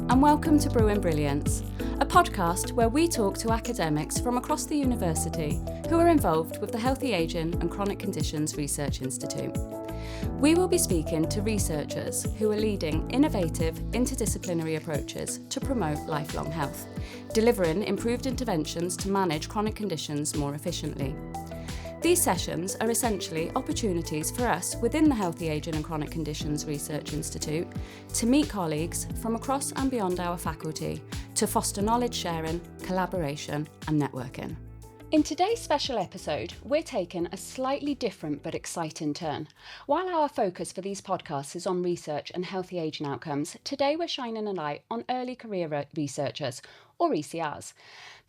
and welcome to Brewing Brilliance, a podcast where we talk to academics from across the university who are involved with the Healthy Ageing and Chronic Conditions Research Institute. We will be speaking to researchers who are leading innovative interdisciplinary approaches to promote lifelong health, delivering improved interventions to manage chronic conditions more efficiently. These sessions are essentially opportunities for us within the Healthy Ageing and Chronic Conditions Research Institute to meet colleagues from across and beyond our faculty to foster knowledge sharing, collaboration and networking. In today's special episode, we're taking a slightly different but exciting turn. While our focus for these podcasts is on research and healthy ageing outcomes, today we're shining a light on early career researchers, or ECRs.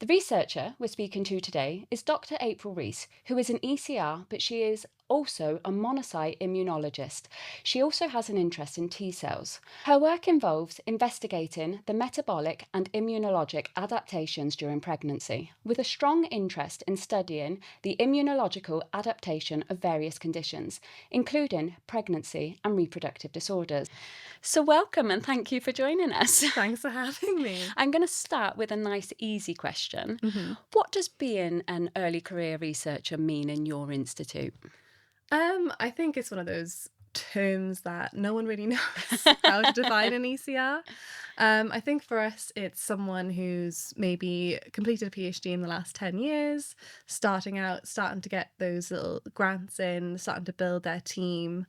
The researcher we're speaking to today is Dr. April Rees, who is an ECR, but she is also a monocyte immunologist. She also has an interest in T cells. Her work involves investigating the metabolic and immunologic adaptations during pregnancy, with a strong interest in studying the immunological adaptation of various conditions, including pregnancy and reproductive disorders. So welcome and thank you for joining us. Thanks for having me. I'm going to start with a nice easy question. What does being an early career researcher mean in your institute? I think it's one of those terms that no one really knows how to define an ECR. I think for us, it's someone who's maybe completed a PhD in the last 10 years, starting to get those little grants in, starting to build their team.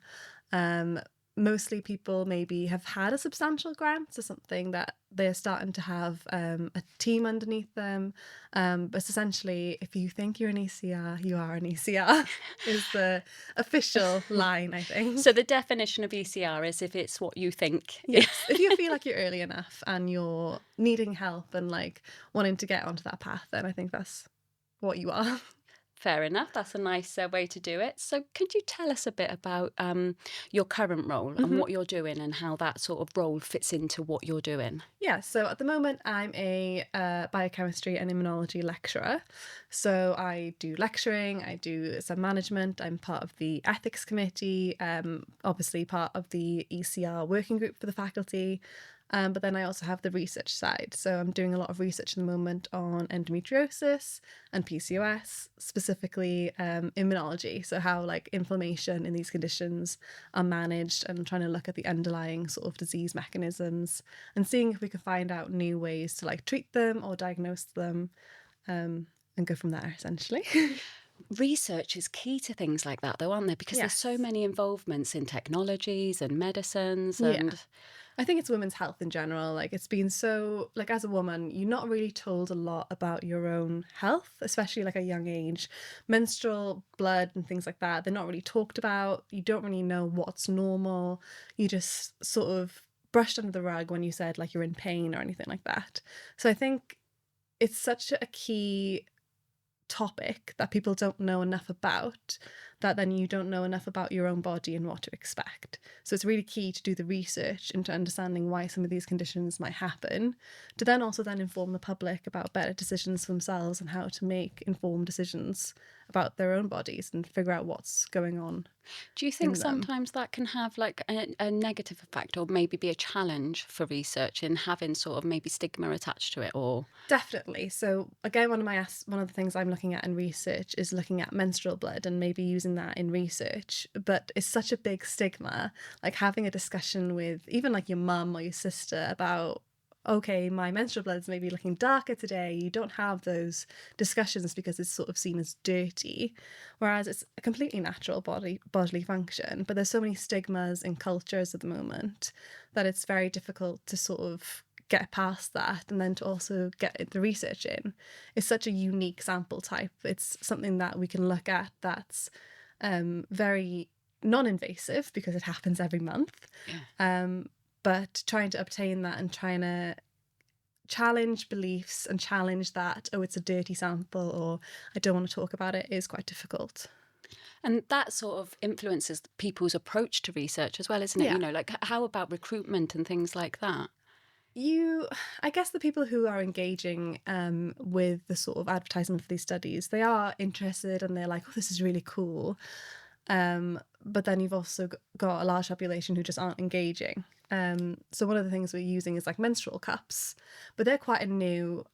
Mostly people maybe have had a substantial grant, so something that they're starting to have a team underneath them. But essentially, if you think you're an ECR, you are an ECR, is the official line, I think. So the definition of ECR is if it's what you think. Yes, if you feel like you're early enough and you're needing help and like wanting to get onto that path, then I think that's what you are. Fair enough. That's a nice way to do it. So could you tell us a bit about your current role and what you're doing and how that sort of role fits into what you're doing? Yeah, so at the moment I'm a biochemistry and immunology lecturer. So I do lecturing, I do some management, I'm part of the ethics committee, obviously part of the ECR working group for the faculty. But then I also have the research side. So I'm doing a lot of research at the moment on endometriosis and PCOS, specifically immunology. So how like inflammation in these conditions are managed and trying to look at the underlying sort of disease mechanisms and seeing if we can find out new ways to like treat them or diagnose them and go from there essentially. Research is key to things like that though, aren't there? Because there's so many involvements in technologies and medicines and... Yeah. I think it's women's health in general. Like it's been so, like as a woman, you're not really told a lot about your own health, especially like at a young age. Menstrual blood and things like that, they're not really talked about. You don't really know what's normal. You just sort of brushed under the rug when you said like you're in pain or anything like that. So I think it's such a key topic that people don't know enough about, that then you don't know enough about your own body and what to expect. So it's really key to do the research into understanding why some of these conditions might happen, to then also then inform the public about better decisions for themselves and how to make informed decisions about their own bodies and figure out what's going on. Do you think sometimes that can have like a negative effect or maybe be a challenge for research in having sort of maybe stigma attached to it? Or Definitely. So again, one of the things I'm looking at in research is looking at menstrual blood and maybe using that in research. But it's such a big stigma, like having a discussion with even like your mum or your sister about, okay, my menstrual blood's maybe looking darker today. You don't have those discussions because it's sort of seen as dirty, whereas it's a completely natural bodily function. But there's so many stigmas in cultures at the moment that it's very difficult to sort of get past that and then to also get the research in. It's such a unique sample type. It's something that we can look at that's very non-invasive because it happens every month. But trying to obtain that and trying to challenge beliefs and challenge that, oh, it's a dirty sample or I don't want to talk about it, is quite difficult. And that sort of influences people's approach to research as well, isn't it? Yeah. You know, like how about recruitment and things like that? I guess the people who are engaging with the sort of advertisement for these studies, they are interested and they're like, oh, this is really cool. But then you've also got a large population who just aren't engaging. So one of the things we're using is like menstrual cups, but they're quite a new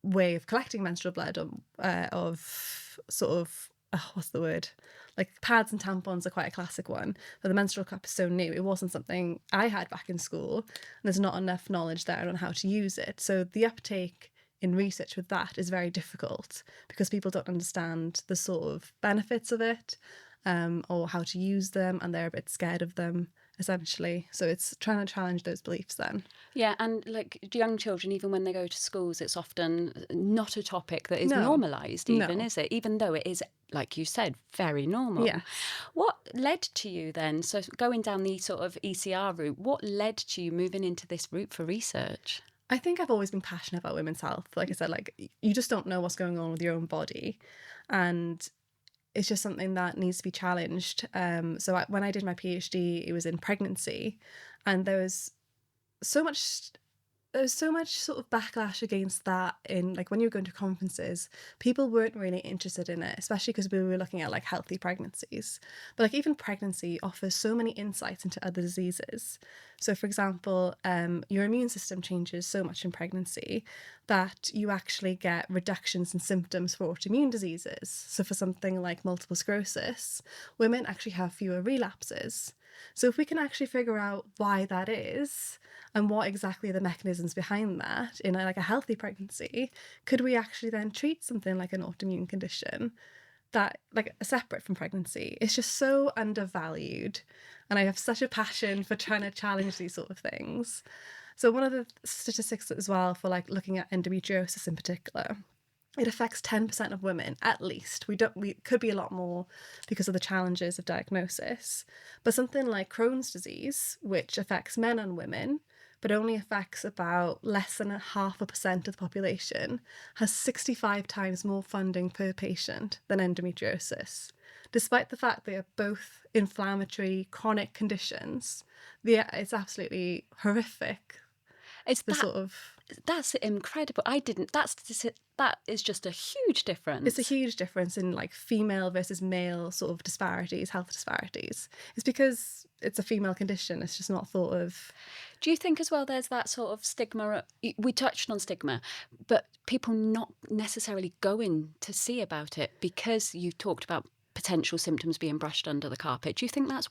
way of collecting menstrual blood of sort of, what's the word? Like pads and tampons are quite a classic one, but the menstrual cup is so new. It wasn't something I had back in school, and there's not enough knowledge there on how to use it. So the uptake in research with that is very difficult because people don't understand the sort of benefits of it, or how to use them, and they're a bit scared of them, essentially. So it's trying to challenge those beliefs then. Yeah, and like young children, even when they go to schools, it's often not a topic that is No. normalised even, No. is it? Even though it is, like you said, very normal. Yes. What led to you then, so going down the sort of ECR route, what led to you moving into this route for research? I think I've always been passionate about women's health. Like I said, like you just don't know what's going on with your own body, and it's just something that needs to be challenged. When I did my PhD, it was in pregnancy, and there was so much sort of backlash against that. In like when you were going to conferences, people weren't really interested in it, especially because we were looking at like healthy pregnancies. But like even pregnancy offers so many insights into other diseases. So for example, your immune system changes so much in pregnancy that you actually get reductions in symptoms for autoimmune diseases. So for something like multiple sclerosis, women actually have fewer relapses. So if we can actually figure out why that is and what exactly are the mechanisms behind that in like a healthy pregnancy, could we actually then treat something like an autoimmune condition that like separate from pregnancy? It's just so undervalued, and I have such a passion for trying to challenge these sort of things. So one of the statistics as well for like looking at endometriosis in particular, it affects 10% of women at least. We could be a lot more because of the challenges of diagnosis. But something like Crohn's disease, which affects men and women, but only affects about less than 0.5% of the population, has 65 times more funding per patient than endometriosis. Despite the fact they are both inflammatory, chronic conditions, it's absolutely horrific. That's incredible. That is just a huge difference. It's a huge difference in like female versus male sort of disparities, health disparities. It's because it's a female condition. It's just not thought of. Do you think as well there's that sort of stigma? We touched on stigma, but people not necessarily going to see about it because you talked about potential symptoms being brushed under the carpet. Do you think that's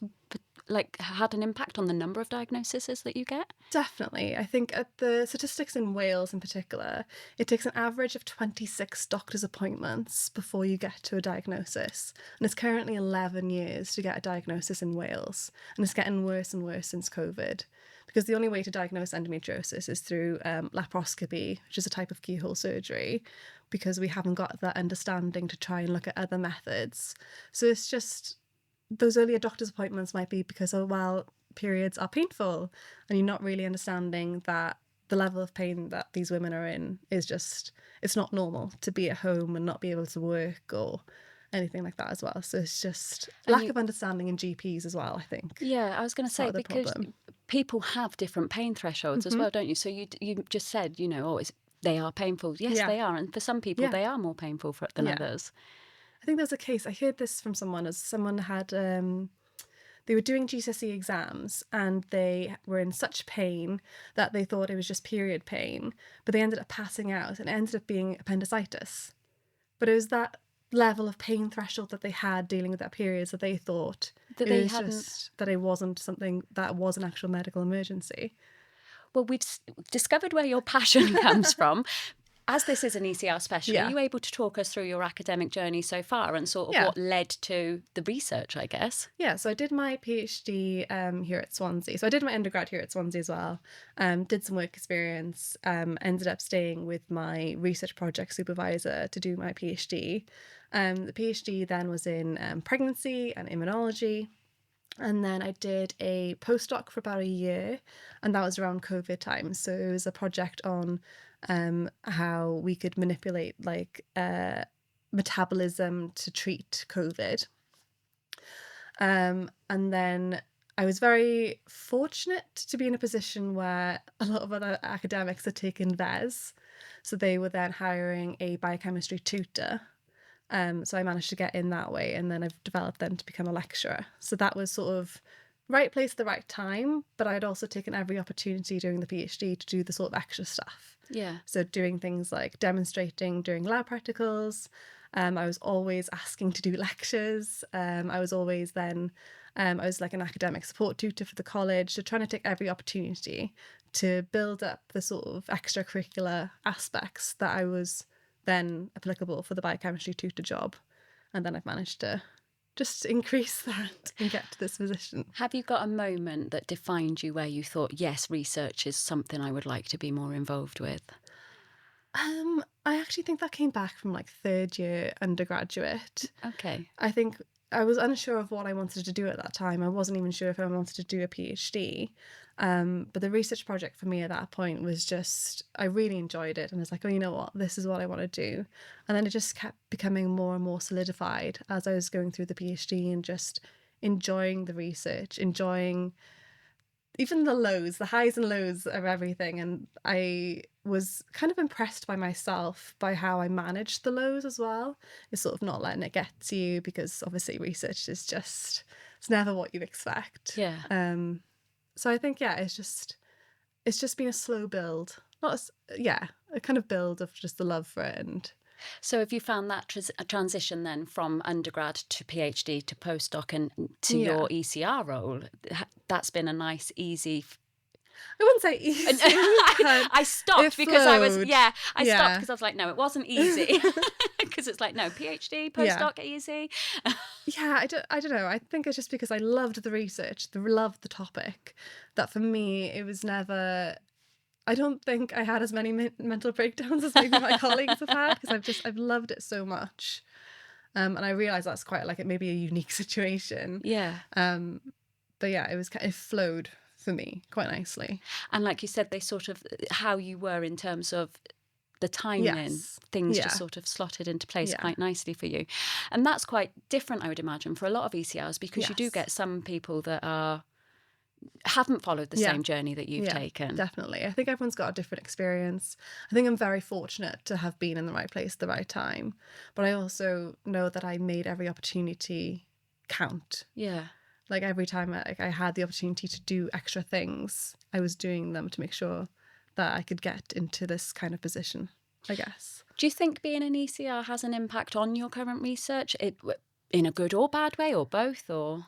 like had an impact on the number of diagnoses that you get? Definitely. I think at the statistics in Wales in particular, it takes an average of 26 doctor's appointments before you get to a diagnosis. And it's currently 11 years to get a diagnosis in Wales. And it's getting worse and worse since COVID. Because the only way to diagnose endometriosis is through laparoscopy, which is a type of keyhole surgery, because we haven't got that understanding to try and look at other methods. So it's just, those earlier doctor's appointments might be because, oh, well, periods are painful, and you're not really understanding that the level of pain that these women are in is just, it's not normal to be at home and not be able to work or anything like that as well. So it's just lack of understanding in GPs as well, I think. Yeah, I was going to say, because people have different pain thresholds as well, don't you? So you just said, they are painful. Yes, they are. And for some people, they are more painful than others. I think there was a case, I heard this from someone, as someone had, they were doing GCSE exams and they were in such pain that they thought it was just period pain, but they ended up passing out and it ended up being appendicitis. But it was that level of pain threshold that they had dealing with that periods that they thought that it wasn't something that was an actual medical emergency. Well, we've discovered where your passion comes from. As this is an ECR special, are you able to talk us through your academic journey so far and sort of what led to the research, I guess? Yeah, so I did my PhD here at Swansea. So I did my undergrad here at Swansea as well. Did some work experience, ended up staying with my research project supervisor to do my PhD. The PhD then was in pregnancy and immunology. And then I did a postdoc for about a year, and that was around COVID time. So it was a project on how we could manipulate metabolism to treat COVID. And then I was very fortunate to be in a position where a lot of other academics had taken VES. So they were then hiring a biochemistry tutor. So I managed to get in that way, and then I've developed then to become a lecturer. So that was sort of right place at the right time, but I'd also taken every opportunity during the PhD to do the sort of extra stuff. Yeah. So doing things like demonstrating during lab practicals. I was always asking to do lectures. I was always then, I was like an academic support tutor for the college. So trying to take every opportunity to build up the sort of extracurricular aspects that I was then applicable for the biochemistry tutor job. And then I've managed to just increase that and get to this position. Have you got a moment that defined you where you thought, yes, research is something I would like to be more involved with? I actually think that came back from like third year undergraduate. Okay. I think I was unsure of what I wanted to do at that time. I wasn't even sure if I wanted to do a PhD. But the research project for me at that point was just, I really enjoyed it. And I was like, oh, you know what? This is what I want to do. And then it just kept becoming more and more solidified as I was going through the PhD and just enjoying the research, enjoying even the lows, the highs and lows of everything. And I was kind of impressed by myself by how I managed the lows as well. It's sort of not letting it get to you, because obviously research is just, it's never what you expect. Yeah. So I think, yeah, it's just been a slow build. A kind of build of just the love for it. And So have you found that a transition then from undergrad to PhD to postdoc and to your ECR role? That's been a nice, easy... I wouldn't say easy. I stopped because I was, I Yeah. stopped because I was like, no, it wasn't easy. Because it's like, no, PhD, postdoc, easy. Yeah, I don't know. I think it's just because I loved the research, loved the topic, that for me, it was never... I don't think I had as many mental breakdowns as maybe my colleagues have had, because I've loved it so much. And I realise that's quite like it may be a unique situation. Yeah. But yeah, it flowed for me quite nicely. And like you said, they sort of, how you were in terms of the timing, things just sort of slotted into place quite nicely for you. And that's quite different, I would imagine, for a lot of ECRs, because you do get some people that haven't followed the same journey that you've taken. Definitely. I think everyone's got a different experience. I think I'm very fortunate to have been in the right place at the right time. But I also know that I made every opportunity count. Yeah. Like every time I had the opportunity to do extra things, I was doing them to make sure that I could get into this kind of position, I guess. Do you think being an ECR has an impact on your current research, in a good or bad way, or both, or...?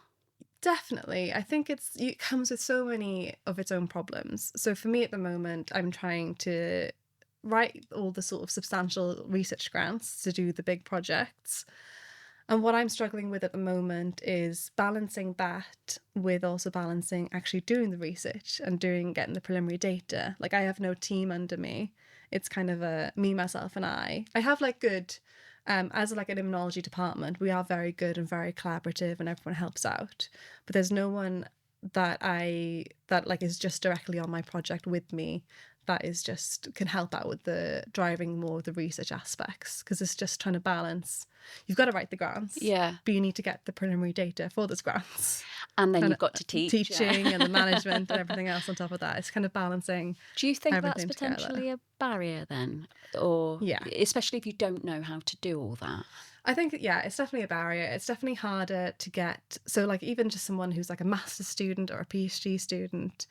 Definitely. I think it comes with so many of its own problems. So for me at the moment, I'm trying to write all the sort of substantial research grants to do the big projects. And what I'm struggling with at the moment is balancing that with also balancing actually doing the research and getting the preliminary data. Like I have no team under me. It's kind of a me, myself and I. I have like good... as like an immunology department, we are very good and very collaborative and everyone helps out. But there's no one that like is just directly on my project with me that is just can help out with the driving more of the research aspects, because it's just trying to balance. You've got to write the grants, but you need to get the preliminary data for those grants. And then you've got to teaching and the management and everything else on top of that. It's kind of balancing. Do you think that's potentially a barrier then? Or especially if you don't know how to do all that? I think, it's definitely a barrier. It's definitely harder to get. So like even just someone who's like a master's student or a PhD student,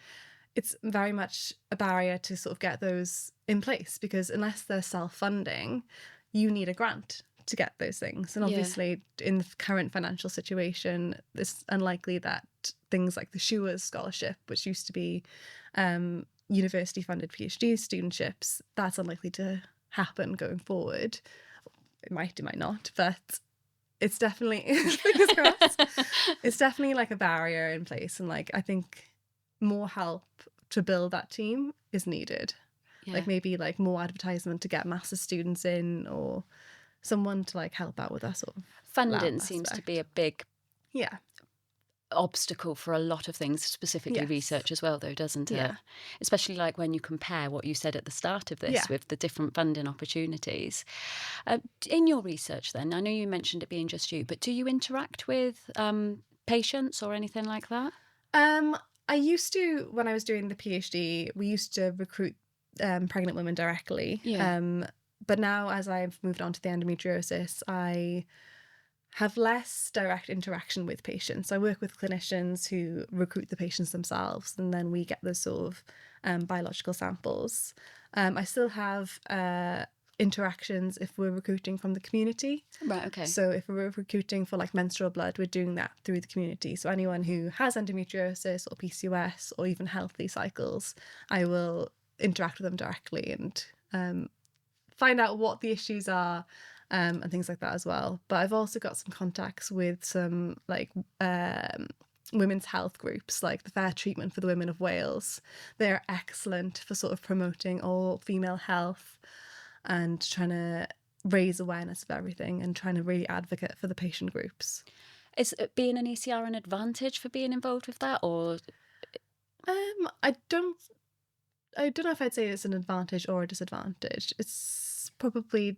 it's very much a barrier to sort of get those in place, because unless they're self-funding, you need a grant to get those things. And obviously in the current financial situation, it's unlikely that things like the Schewers Scholarship, which used to be university funded PhD studentships, that's unlikely to happen going forward. It might not, but it's definitely fingers crossed. It's definitely like a barrier in place, and like I think more help to build that team is needed. Like maybe like more advertisement to get master's students in, or someone to like help out with that sort of funding seems to be a big obstacle for a lot of things, specifically research as well, though, doesn't it? Especially like when you compare what you said at the start of this with the different funding opportunities. In your research then, I know you mentioned it being just you, but do you interact with patients or anything like that? I used to, when I was doing the PhD, we used to recruit pregnant women directly. But now, as I've moved on to the endometriosis, I have less direct interaction with patients. So I work with clinicians who recruit the patients themselves, and then we get those sort of biological samples. I still have interactions if we're recruiting from the community. Right, okay. So if we're recruiting for like menstrual blood, we're doing that through the community. So anyone who has endometriosis or PCOS or even healthy cycles, I will interact with them directly and find out what the issues are, and things like that as well. But I've also got some contacts with some like women's health groups, like the Fair Treatment for the Women of Wales. They're excellent for sort of promoting all female health and trying to raise awareness of everything and trying to really advocate for the patient groups. Is being an ECR an advantage for being involved with that, or? I don't know if I'd say it's an advantage or a disadvantage. It's probably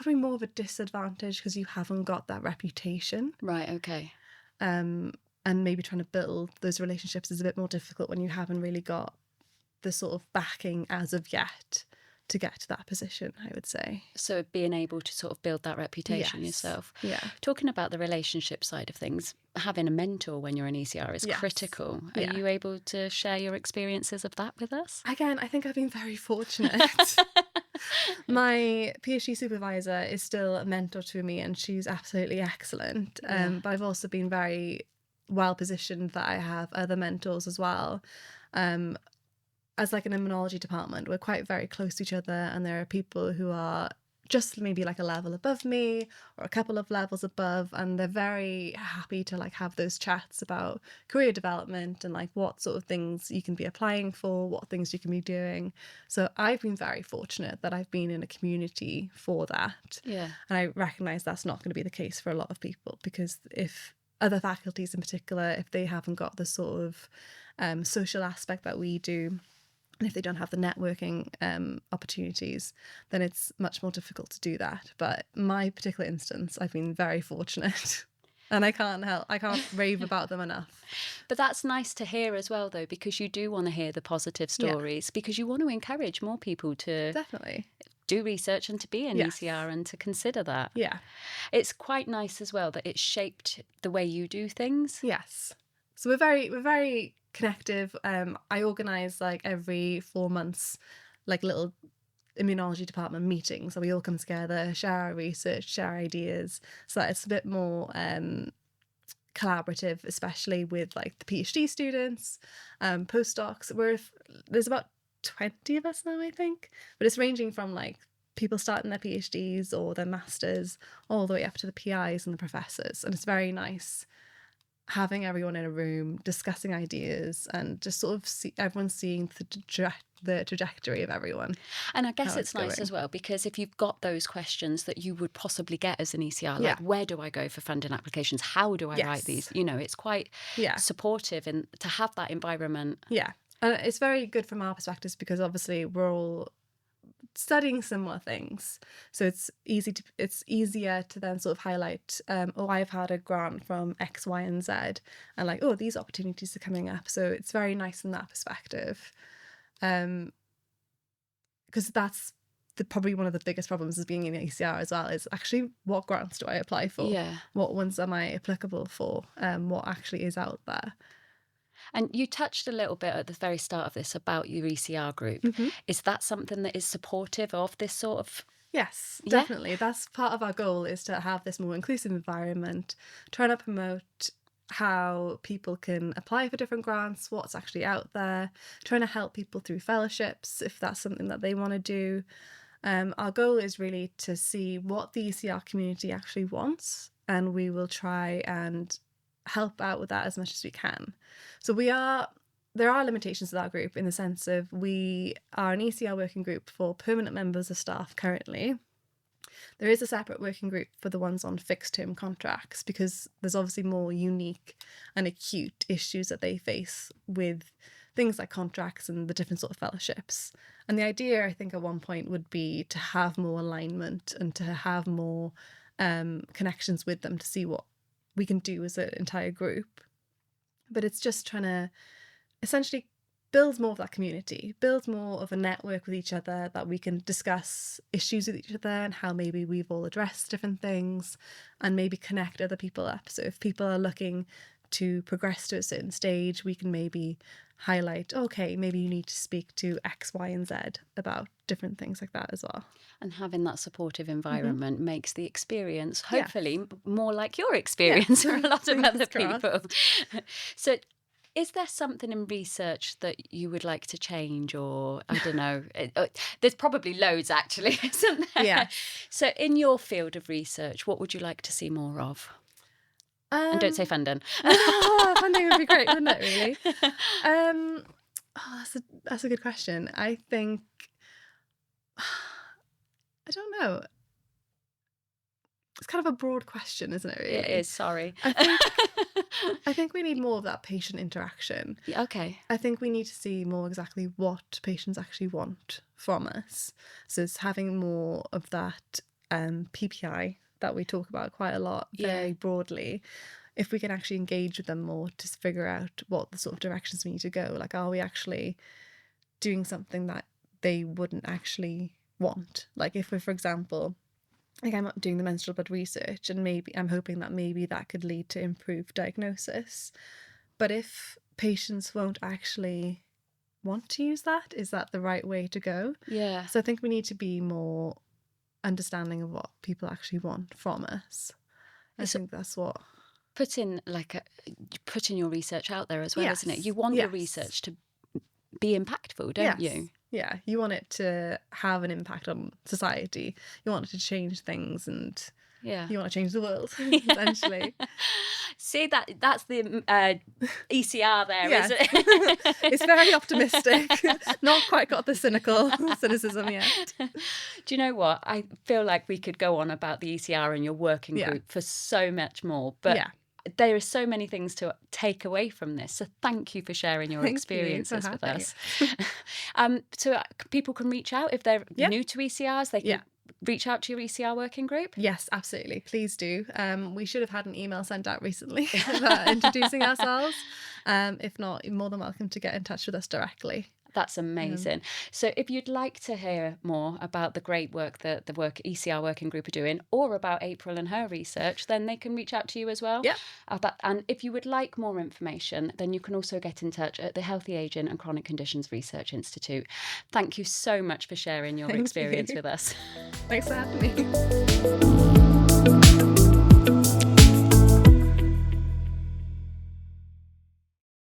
more of a disadvantage because you haven't got that reputation. Right, okay. And maybe trying to build those relationships is a bit more difficult when you haven't really got the sort of backing as of yet to get to that position, I would say. So being able to sort of build that reputation yourself. Yeah. Talking about the relationship side of things, having a mentor when you're an ECR is critical. Are you able to share your experiences of that with us? Again, I think I've been very fortunate. My PhD supervisor is still a mentor to me and she's absolutely excellent. But I've also been very well positioned that I have other mentors as well. As like an immunology department, we're quite very close to each other, and there are people who are just maybe like a level above me or a couple of levels above, and they're very happy to like have those chats about career development and like what sort of things you can be applying for, what things you can be doing. So I've been very fortunate that I've been in a community for that. Yeah. And I recognise that's not going to be the case for a lot of people, because if other faculties in particular, if they haven't got the sort of social aspect that we do, and if they don't have the networking opportunities, then it's much more difficult to do that. But my particular instance, I've been very fortunate. And I can't rave about them enough. But that's nice to hear as well, though, because you do want to hear the positive stories, because you want to encourage more people to definitely do research and to be an ECR and to consider that. Yeah. It's quite nice as well that it's shaped the way you do things. Yes. So we're very connective. I organise like every 4 months like little immunology department meetings, so we all come together, share our research, share ideas, so that it's a bit more collaborative, especially with like the PhD students, postdocs. There's about 20 of us now, I think, but it's ranging from like people starting their PhDs or their masters all the way up to the PIs and the professors, and it's very nice having everyone in a room discussing ideas and just sort of everyone seeing the trajectory of everyone. And I guess it's nice as well, because if you've got those questions that you would possibly get as an ECR, like where do I go for funding applications? How do I write these? You know, it's quite supportive and to have that environment. Yeah. And it's very good from our perspectives because obviously we're all studying similar things, so it's easier to then sort of highlight I've had a grant from X, Y and Z, and like these opportunities are coming up, so it's very nice in that perspective, because that's probably one of the biggest problems as being in ECR as well, is actually what grants do I apply for, what ones am I applicable for, what actually is out there. And you touched a little bit at the very start of this about your ECR group. Mm-hmm. Is that something that is supportive of this sort of... Yes, definitely. Yeah? That's part of our goal, is to have this more inclusive environment, trying to promote how people can apply for different grants, what's actually out there, trying to help people through fellowships if that's something that they want to do. Our goal is really to see what the ECR community actually wants, and we will try and help out with that as much as we can. So there are limitations to that group in the sense of we are an ECR working group for permanent members of staff currently. There is a separate working group for the ones on fixed term contracts, because there's obviously more unique and acute issues that they face with things like contracts and the different sort of fellowships. And the idea, I think, at one point would be to have more alignment and to have more connections with them to see what we can do as an entire group. But it's just trying to essentially builds more of that community, builds more of a network with each other, that we can discuss issues with each other and how maybe we've all addressed different things, and maybe connect other people up. So if people are looking to progress to a certain stage, we can maybe highlight, okay, maybe you need to speak to X, Y, and Z about different things like that as well. And having that supportive environment makes the experience Yeah. hopefully more like your experience for a lot of other Fingers people. So is there something in research that you would like to change, or I don't know? There's probably loads actually, isn't there? Yeah. So in your field of research, what would you like to see more of? And don't say funding. Funding would be great, wouldn't it, really? That's a good question. I think, I don't know. It's kind of a broad question, isn't it, really? It is, sorry. I think we need more of that patient interaction. Yeah, okay. I think we need to see more exactly what patients actually want from us. So it's having more of that PPI that we talk about quite a lot, very broadly. If we can actually engage with them more to figure out what the sort of directions we need to go, like, are we actually doing something that they wouldn't actually want? Like if we're, for example, like I'm doing the menstrual blood research, and maybe I'm hoping that maybe that could lead to improved diagnosis. But if patients won't actually want to use that, is that the right way to go? Yeah. So I think we need to be more understanding of what people actually want from us. I think that's what... Putting your research out there as well, isn't it? You want your research to be impactful, don't you? Yeah, you want it to have an impact on society. You want it to change things, and you want to change the world, essentially. See, that's the ECR there, Yeah. is it? It's very optimistic. Not quite got the cynicism yet. Do you know what? I feel like we could go on about the ECR and your working group for so much more, but there are so many things to take away from this. So thank you for sharing your experiences with us. So people can reach out if they're new to ECRs. They can reach out to your ECR working group. Yes, absolutely. Please do. We should have had an email sent out recently about introducing ourselves. If not, you're more than welcome to get in touch with us directly. That's amazing. So if you'd like to hear more about the great work that the ECR working group are doing, or about April and her research, then they can reach out to you as well. Yeah. And if you would like more information, then you can also get in touch at the Healthy Aging and Chronic Conditions Research Institute. Thank you so much for sharing your experience with us. Thanks for having me.